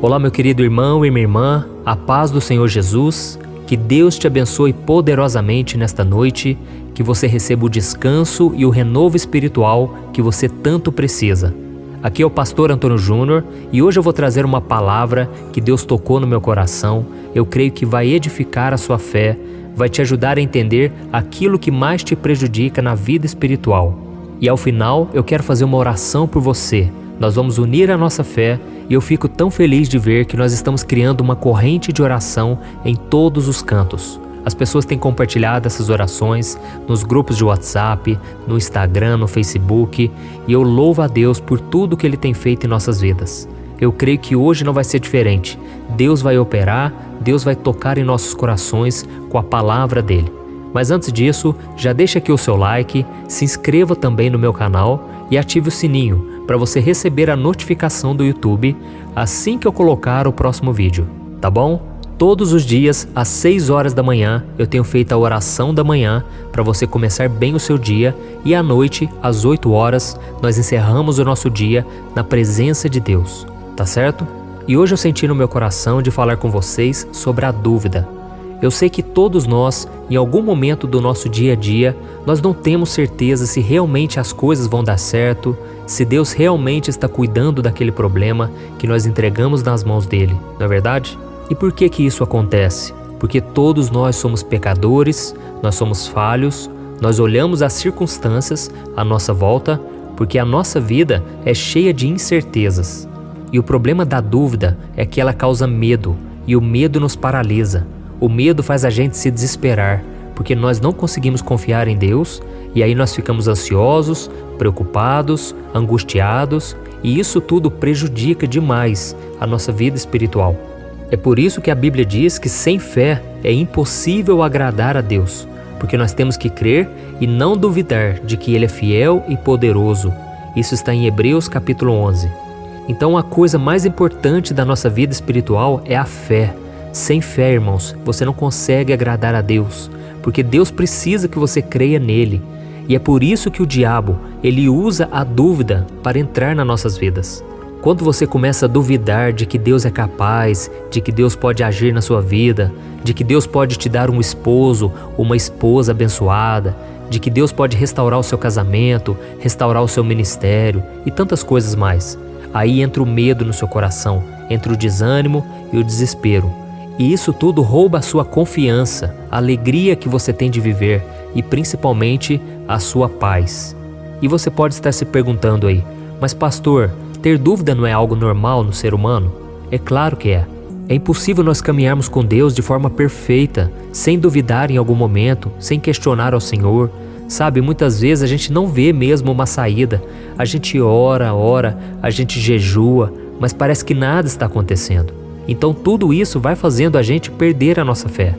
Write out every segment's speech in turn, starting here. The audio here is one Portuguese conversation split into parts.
Olá, meu querido irmão e minha irmã, a paz do Senhor Jesus, que Deus te abençoe poderosamente nesta noite, que você receba o descanso e o renovo espiritual que você tanto precisa. Aqui é o pastor Antônio Júnior e hoje eu vou trazer uma palavra que Deus tocou no meu coração. Eu creio que vai edificar a sua fé, vai te ajudar a entender aquilo que mais te prejudica na vida espiritual. E ao final eu quero fazer uma oração por você. Nós vamos unir a nossa fé e eu fico tão feliz de ver que nós estamos criando uma corrente de oração em todos os cantos. As pessoas têm compartilhado essas orações nos grupos de WhatsApp, no Instagram, no Facebook, e eu louvo a Deus por tudo que Ele tem feito em nossas vidas. Eu creio que hoje não vai ser diferente. Deus vai operar, Deus vai tocar em nossos corações com a palavra dEle. Mas antes disso, já deixa aqui o seu like, se inscreva também no meu canal e ative o sininho para você receber a notificação do YouTube assim que eu colocar o próximo vídeo, tá bom? Todos os dias, às 6 horas da manhã, eu tenho feito a oração da manhã para você começar bem o seu dia e à noite, às 8 horas, nós encerramos o nosso dia na presença de Deus, tá certo? E hoje eu senti no meu coração de falar com vocês sobre a dúvida. Eu sei que todos nós, em algum momento do nosso dia a dia, nós não temos certeza se realmente as coisas vão dar certo, se Deus realmente está cuidando daquele problema que nós entregamos nas mãos dele, não é verdade? E por que isso acontece? Porque todos nós somos pecadores, nós somos falhos, nós olhamos as circunstâncias à nossa volta, porque a nossa vida é cheia de incertezas. E o problema da dúvida é que ela causa medo, e o medo nos paralisa. O medo faz a gente se desesperar, porque nós não conseguimos confiar em Deus, e aí nós ficamos ansiosos, preocupados, angustiados, e isso tudo prejudica demais a nossa vida espiritual. É por isso que a Bíblia diz que sem fé é impossível agradar a Deus, porque nós temos que crer e não duvidar de que Ele é fiel e poderoso. Isso está em Hebreus capítulo 11. Então a coisa mais importante da nossa vida espiritual é a fé. Sem fé, irmãos, você não consegue agradar a Deus, porque Deus precisa que você creia nele. E é por isso que o diabo, ele usa a dúvida para entrar nas nossas vidas. Quando você começa a duvidar de que Deus é capaz, de que Deus pode agir na sua vida, de que Deus pode te dar um esposo, uma esposa abençoada, de que Deus pode restaurar o seu casamento, restaurar o seu ministério e tantas coisas mais, aí entra o medo no seu coração, entra o desânimo e o desespero. E isso tudo rouba a sua confiança, a alegria que você tem de viver e principalmente a sua paz. E você pode estar se perguntando aí, mas pastor, ter dúvida não é algo normal no ser humano? É claro que é. É impossível nós caminharmos com Deus de forma perfeita, sem duvidar em algum momento, sem questionar ao Senhor. Sabe, muitas vezes a gente não vê mesmo uma saída. A gente ora, a gente jejua, mas parece que nada está acontecendo. Então tudo isso vai fazendo a gente perder a nossa fé.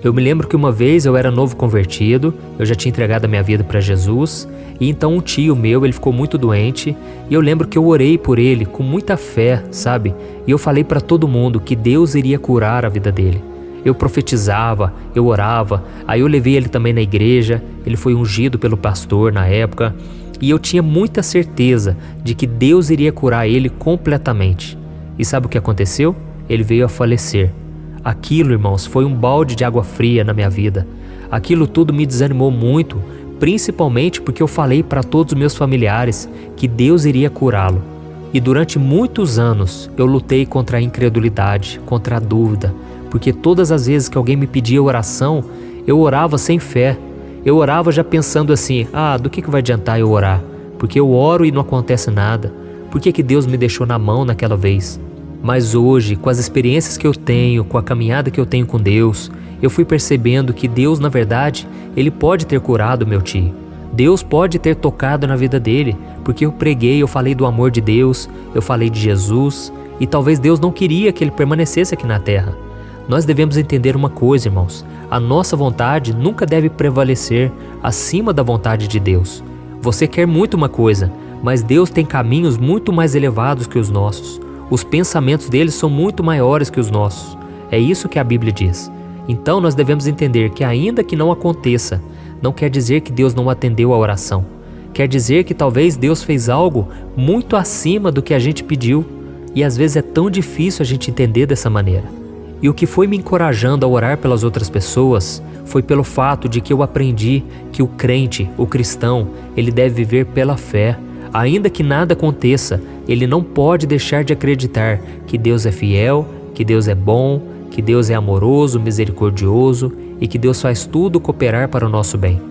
Eu me lembro que uma vez eu era novo convertido, eu já tinha entregado a minha vida para Jesus, e então um tio meu, ele ficou muito doente, e eu lembro que eu orei por ele com muita fé, sabe? E eu falei para todo mundo que Deus iria curar a vida dele. Eu profetizava, eu orava, aí eu levei ele também na igreja, ele foi ungido pelo pastor na época, e eu tinha muita certeza de que Deus iria curar ele completamente. E sabe o que aconteceu? Ele veio a falecer. Aquilo, irmãos, foi um balde de água fria na minha vida. Aquilo tudo me desanimou muito, principalmente porque eu falei para todos os meus familiares que Deus iria curá-lo. E durante muitos anos eu lutei contra a incredulidade, contra a dúvida, porque todas as vezes que alguém me pedia oração, eu orava sem fé. Eu orava já pensando assim, do que vai adiantar eu orar? Porque eu oro e não acontece nada. Por que Deus me deixou na mão naquela vez? Mas hoje, com as experiências que eu tenho, com a caminhada que eu tenho com Deus, eu fui percebendo que Deus, na verdade, Ele pode ter curado meu tio. Deus pode ter tocado na vida dele, porque eu preguei, eu falei do amor de Deus, eu falei de Jesus, e talvez Deus não queria que ele permanecesse aqui na terra. Nós devemos entender uma coisa, irmãos, a nossa vontade nunca deve prevalecer acima da vontade de Deus. Você quer muito uma coisa, mas Deus tem caminhos muito mais elevados que os nossos. Os pensamentos deles são muito maiores que os nossos. É isso que a Bíblia diz. Então nós devemos entender que ainda que não aconteça, não quer dizer que Deus não atendeu a oração. Quer dizer que talvez Deus fez algo muito acima do que a gente pediu. E às vezes é tão difícil a gente entender dessa maneira. E o que foi me encorajando a orar pelas outras pessoas foi pelo fato de que eu aprendi que o crente, o cristão, ele deve viver pela fé. Ainda que nada aconteça, ele não pode deixar de acreditar que Deus é fiel, que Deus é bom, que Deus é amoroso, misericordioso e que Deus faz tudo cooperar para o nosso bem.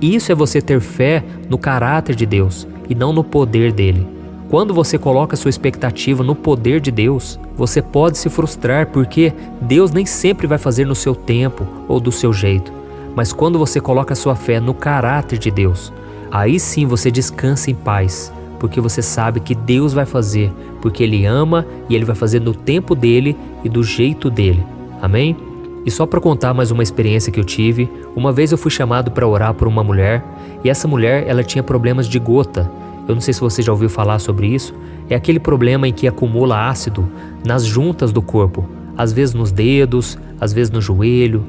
Isso é você ter fé no caráter de Deus e não no poder dele. Quando você coloca sua expectativa no poder de Deus, você pode se frustrar porque Deus nem sempre vai fazer no seu tempo ou do seu jeito. Mas quando você coloca sua fé no caráter de Deus, aí sim você descansa em paz, porque você sabe que Deus vai fazer, porque Ele ama e Ele vai fazer no tempo dele e do jeito dele. Amém? E só para contar mais uma experiência que eu tive, uma vez eu fui chamado para orar por uma mulher e essa mulher ela tinha problemas de gota. Eu não sei se você já ouviu falar sobre isso. É aquele problema em que acumula ácido nas juntas do corpo, às vezes nos dedos, às vezes no joelho,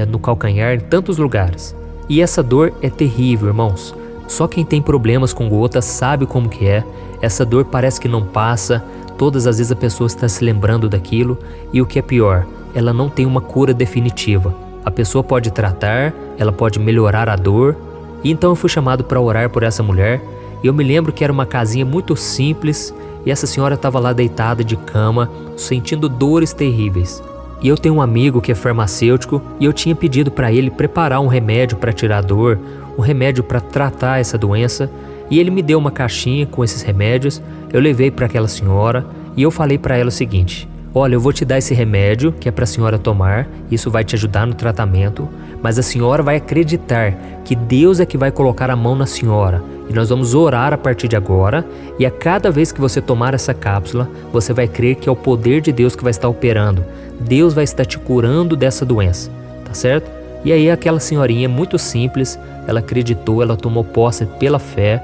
no calcanhar, em tantos lugares. E essa dor é terrível, irmãos. Só quem tem problemas com gota sabe como que é. Essa dor parece que não passa, todas as vezes a pessoa está se lembrando daquilo e o que é pior, ela não tem uma cura definitiva. A pessoa pode tratar, ela pode melhorar a dor. E então eu fui chamado para orar por essa mulher. E eu me lembro que era uma casinha muito simples e essa senhora estava lá deitada de cama, sentindo dores terríveis. E eu tenho um amigo que é farmacêutico e eu tinha pedido para ele preparar um remédio para tirar a dor, um remédio para tratar essa doença. E ele me deu uma caixinha com esses remédios, eu levei para aquela senhora e eu falei para ela o seguinte: olha, eu vou te dar esse remédio que é para a senhora tomar, isso vai te ajudar no tratamento, mas a senhora vai acreditar que Deus é que vai colocar a mão na senhora. E nós vamos orar a partir de agora, e a cada vez que você tomar essa cápsula, você vai crer que é o poder de Deus que vai estar operando. Deus vai estar te curando dessa doença, tá certo? E aí aquela senhorinha muito simples, ela acreditou, ela tomou posse pela fé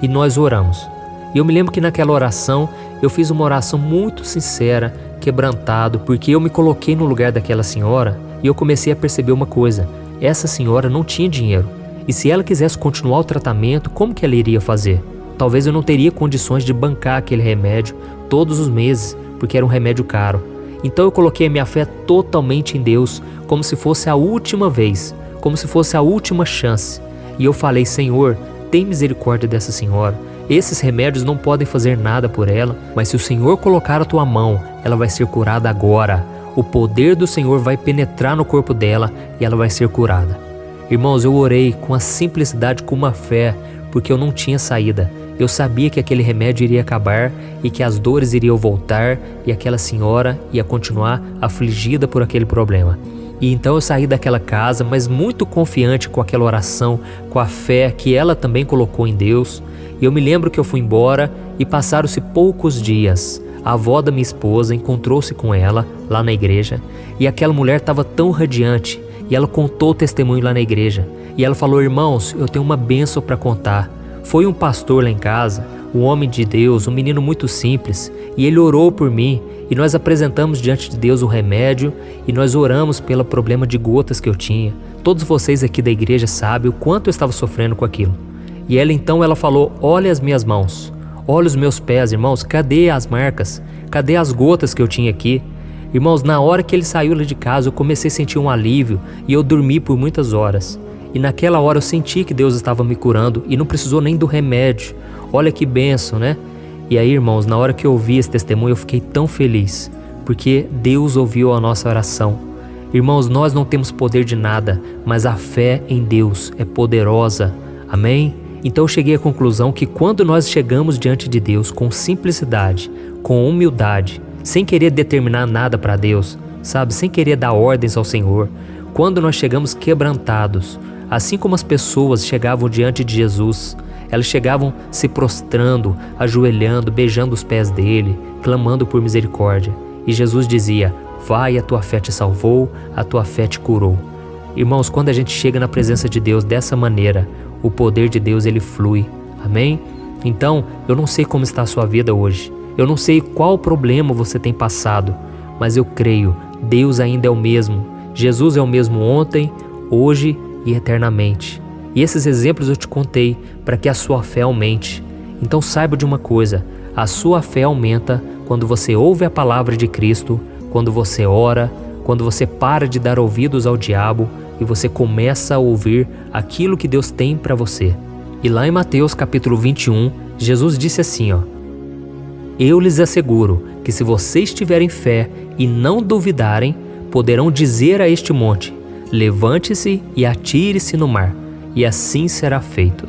e nós oramos. E eu me lembro que naquela oração, eu fiz uma oração muito sincera, quebrantado, porque eu me coloquei no lugar daquela senhora e eu comecei a perceber uma coisa: essa senhora não tinha dinheiro. E se ela quisesse continuar o tratamento, como que ela iria fazer? Talvez eu não teria condições de bancar aquele remédio todos os meses, porque era um remédio caro. Então eu coloquei a minha fé totalmente em Deus, como se fosse a última vez, como se fosse a última chance. E eu falei: Senhor, tem misericórdia dessa senhora. Esses remédios não podem fazer nada por ela, mas se o Senhor colocar a tua mão, ela vai ser curada agora. O poder do Senhor vai penetrar no corpo dela e ela vai ser curada. Irmãos, eu orei com a simplicidade, com uma fé, porque eu não tinha saída. Eu sabia que aquele remédio iria acabar e que as dores iriam voltar e aquela senhora ia continuar afligida por aquele problema. E então eu saí daquela casa, mas muito confiante com aquela oração, com a fé que ela também colocou em Deus. E eu me lembro que eu fui embora e passaram-se poucos dias. A avó da minha esposa encontrou-se com ela lá na igreja e aquela mulher estava tão radiante. E ela contou o testemunho lá na igreja. E ela falou: irmãos, eu tenho uma bênção para contar. Foi um pastor lá em casa, um homem de Deus, um menino muito simples. E ele orou por mim. E nós apresentamos diante de Deus o remédio. E nós oramos pelo problema de gotas que eu tinha. Todos vocês aqui da igreja sabem o quanto eu estava sofrendo com aquilo. E ela falou: olha as minhas mãos. Olha os meus pés, irmãos. Cadê as marcas? Cadê as gotas que eu tinha aqui? Irmãos, na hora que ele saiu lá de casa, eu comecei a sentir um alívio e eu dormi por muitas horas. E naquela hora eu senti que Deus estava me curando e não precisou nem do remédio. Olha que bênção, né? E aí, irmãos, na hora que eu ouvi esse testemunho, eu fiquei tão feliz, porque Deus ouviu a nossa oração. Irmãos, nós não temos poder de nada, mas a fé em Deus é poderosa. Amém? Então eu cheguei à conclusão que quando nós chegamos diante de Deus com simplicidade, com humildade, sem querer determinar nada para Deus, sabe? Sem querer dar ordens ao Senhor. Quando nós chegamos quebrantados, assim como as pessoas chegavam diante de Jesus, elas chegavam se prostrando, ajoelhando, beijando os pés dele, clamando por misericórdia. E Jesus dizia: vai, a tua fé te salvou, a tua fé te curou. Irmãos, quando a gente chega na presença de Deus dessa maneira, o poder de Deus ele flui. Amém? Então, eu não sei como está a sua vida hoje. Eu não sei qual problema você tem passado, mas eu creio, Deus ainda é o mesmo. Jesus é o mesmo ontem, hoje e eternamente. E esses exemplos eu te contei para que a sua fé aumente. Então saiba de uma coisa: a sua fé aumenta quando você ouve a palavra de Cristo, quando você ora, quando você para de dar ouvidos ao diabo e você começa a ouvir aquilo que Deus tem para você. E lá em Mateus capítulo 21, Jesus disse assim, eu lhes asseguro que se vocês tiverem fé e não duvidarem, poderão dizer a este monte, levante-se e atire-se no mar, e assim será feito.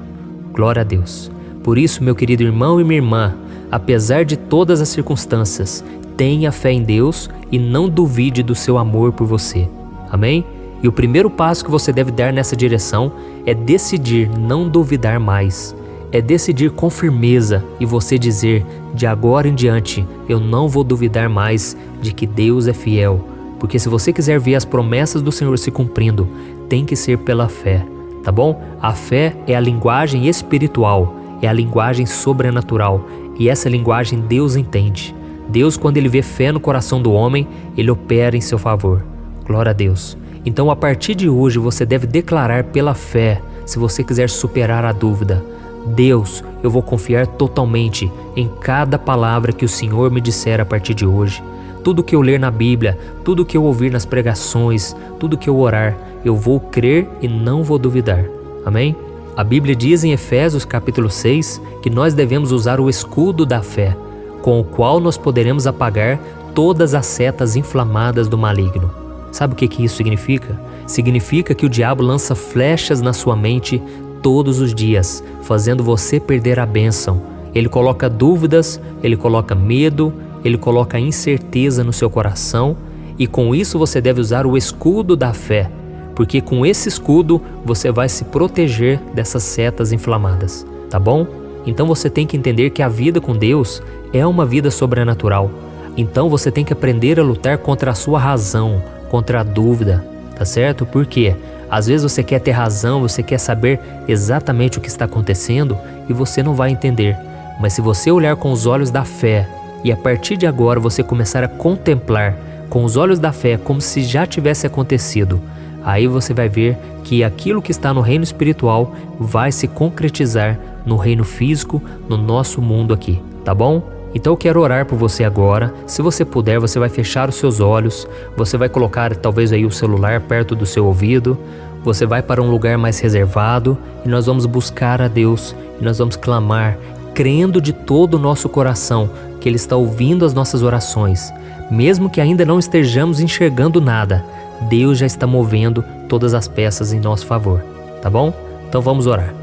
Glória a Deus. Por isso, meu querido irmão e minha irmã, apesar de todas as circunstâncias, tenha fé em Deus e não duvide do seu amor por você. Amém? E o primeiro passo que você deve dar nessa direção é decidir não duvidar mais. É decidir com firmeza e você dizer, de agora em diante, eu não vou duvidar mais de que Deus é fiel. Porque se você quiser ver as promessas do Senhor se cumprindo, tem que ser pela fé, tá bom? A fé é a linguagem espiritual, é a linguagem sobrenatural. E essa linguagem Deus entende. Deus, quando Ele vê fé no coração do homem, Ele opera em seu favor. Glória a Deus. Então, a partir de hoje, você deve declarar pela fé, se você quiser superar a dúvida, Deus, eu vou confiar totalmente em cada palavra que o Senhor me disser a partir de hoje. Tudo que eu ler na Bíblia, tudo que eu ouvir nas pregações, tudo que eu orar, eu vou crer e não vou duvidar. Amém? A Bíblia diz em Efésios capítulo 6 que nós devemos usar o escudo da fé, com o qual nós poderemos apagar todas as setas inflamadas do maligno. Sabe o que isso significa? Significa que o diabo lança flechas na sua mente todos os dias, fazendo você perder a bênção. Ele coloca dúvidas, ele coloca medo, ele coloca incerteza no seu coração e com isso você deve usar o escudo da fé, porque com esse escudo você vai se proteger dessas setas inflamadas, tá bom? Então você tem que entender que a vida com Deus é uma vida sobrenatural. Então você tem que aprender a lutar contra a sua razão, contra a dúvida, tá certo? Por quê? Às vezes você quer ter razão, você quer saber exatamente o que está acontecendo e você não vai entender. Mas se você olhar com os olhos da fé e a partir de agora você começar a contemplar com os olhos da fé como se já tivesse acontecido, aí você vai ver que aquilo que está no reino espiritual vai se concretizar no reino físico, no nosso mundo aqui, tá bom? Então eu quero orar por você agora. Se você puder, você vai fechar os seus olhos, você vai colocar talvez aí o celular perto do seu ouvido, você vai para um lugar mais reservado e nós vamos buscar a Deus e nós vamos clamar, crendo de todo o nosso coração que Ele está ouvindo as nossas orações. Mesmo que ainda não estejamos enxergando nada, Deus já está movendo todas as peças em nosso favor, tá bom? Então vamos orar.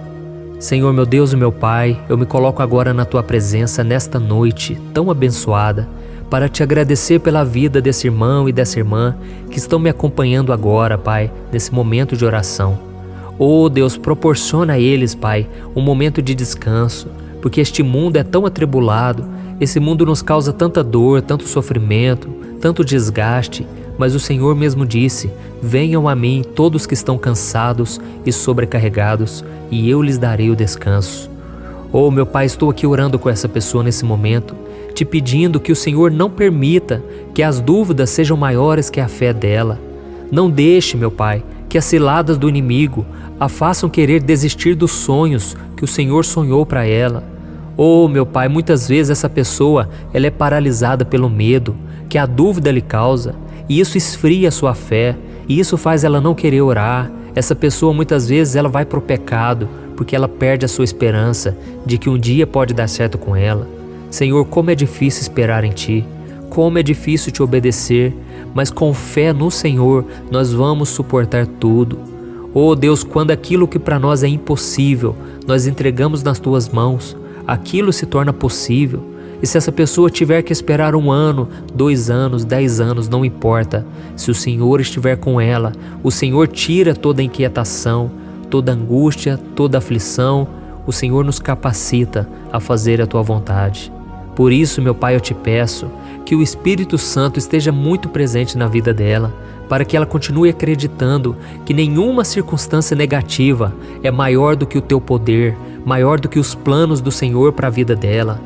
Senhor, meu Deus e meu Pai, eu me coloco agora na Tua presença nesta noite tão abençoada para Te agradecer pela vida desse irmão e dessa irmã que estão me acompanhando agora, Pai, nesse momento de oração. Oh Deus, proporciona a eles, Pai, um momento de descanso, porque este mundo é tão atribulado, esse mundo nos causa tanta dor, tanto sofrimento, tanto desgaste, mas o Senhor mesmo disse, venham a mim todos que estão cansados e sobrecarregados, e eu lhes darei o descanso. Oh, meu Pai, estou aqui orando com essa pessoa nesse momento, te pedindo que o Senhor não permita que as dúvidas sejam maiores que a fé dela. Não deixe, meu Pai, que as ciladas do inimigo a façam querer desistir dos sonhos que o Senhor sonhou para ela. Oh, meu Pai, muitas vezes essa pessoa ela é paralisada pelo medo que a dúvida lhe causa, e isso esfria a sua fé, e isso faz ela não querer orar. Essa pessoa muitas vezes ela vai para o pecado, porque ela perde a sua esperança de que um dia pode dar certo com ela. Senhor, como é difícil esperar em Ti, como é difícil Te obedecer, mas com fé no Senhor nós vamos suportar tudo. Oh Deus, quando aquilo que para nós é impossível, nós entregamos nas Tuas mãos, aquilo se torna possível. E se essa pessoa tiver que esperar 1 ano, 2 anos, 10 anos, não importa. Se o Senhor estiver com ela, o Senhor tira toda a inquietação, toda a angústia, toda a aflição. O Senhor nos capacita a fazer a Tua vontade. Por isso, meu Pai, eu Te peço que o Espírito Santo esteja muito presente na vida dela, para que ela continue acreditando que nenhuma circunstância negativa é maior do que o Teu poder, maior do que os planos do Senhor para a vida dela.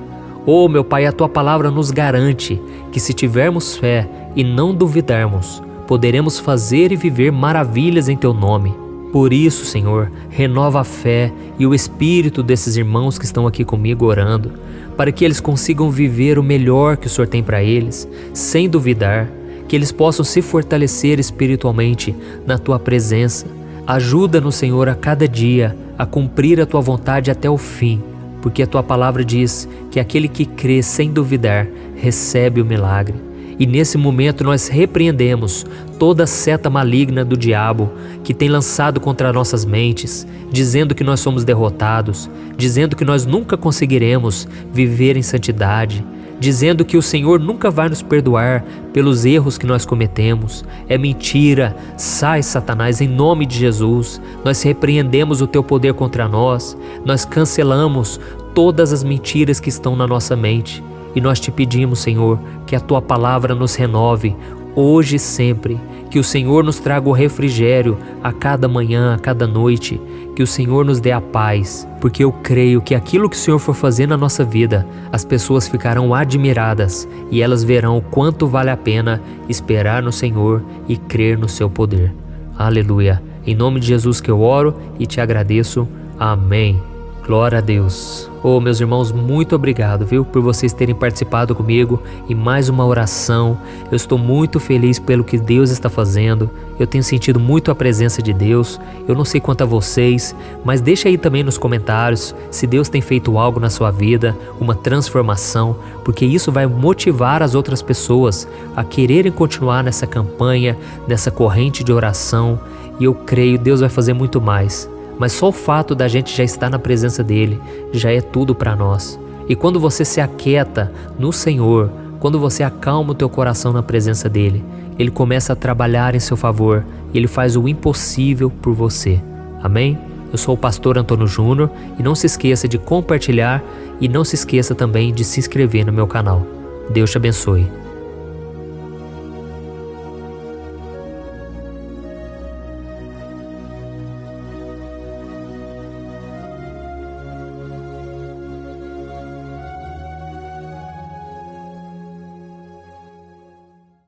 Oh, meu Pai, a Tua palavra nos garante que se tivermos fé e não duvidarmos, poderemos fazer e viver maravilhas em Teu nome. Por isso, Senhor, renova a fé e o espírito desses irmãos que estão aqui comigo orando, para que eles consigam viver o melhor que o Senhor tem para eles, sem duvidar, que eles possam se fortalecer espiritualmente na Tua presença. Ajuda-nos, Senhor, a cada dia a cumprir a Tua vontade até o fim, porque a Tua palavra diz que aquele que crê sem duvidar recebe o milagre. E nesse momento nós repreendemos toda seta maligna do diabo que tem lançado contra nossas mentes, dizendo que nós somos derrotados, dizendo que nós nunca conseguiremos viver em santidade, dizendo que o Senhor nunca vai nos perdoar pelos erros que nós cometemos. É mentira. Sai, Satanás, em nome de Jesus. Nós repreendemos o Teu poder contra nós, nós cancelamos todas as mentiras que estão na nossa mente. E nós te pedimos, Senhor, que a Tua palavra nos renove, hoje e sempre, que o Senhor nos traga o refrigério a cada manhã, a cada noite, que o Senhor nos dê a paz, porque eu creio que aquilo que o Senhor for fazer na nossa vida, as pessoas ficarão admiradas e elas verão o quanto vale a pena esperar no Senhor e crer no Seu poder. Aleluia! Em nome de Jesus que eu oro e te agradeço. Amém. Glória a Deus. Oh, meus irmãos, muito obrigado, viu, por vocês terem participado comigo em mais uma oração. Eu estou muito feliz pelo que Deus está fazendo. Eu tenho sentido muito a presença de Deus. Eu não sei quanto a vocês, mas deixa aí também nos comentários se Deus tem feito algo na sua vida, uma transformação, porque isso vai motivar as outras pessoas a quererem continuar nessa campanha, nessa corrente de oração. E eu creio, Deus vai fazer muito mais. Mas só o fato da gente já estar na presença dEle já é tudo para nós. E quando você se aquieta no Senhor, quando você acalma o teu coração na presença dEle, Ele começa a trabalhar em seu favor e Ele faz o impossível por você. Amém? Eu sou o pastor Antônio Júnior e não se esqueça de compartilhar e não se esqueça também de se inscrever no meu canal. Deus te abençoe.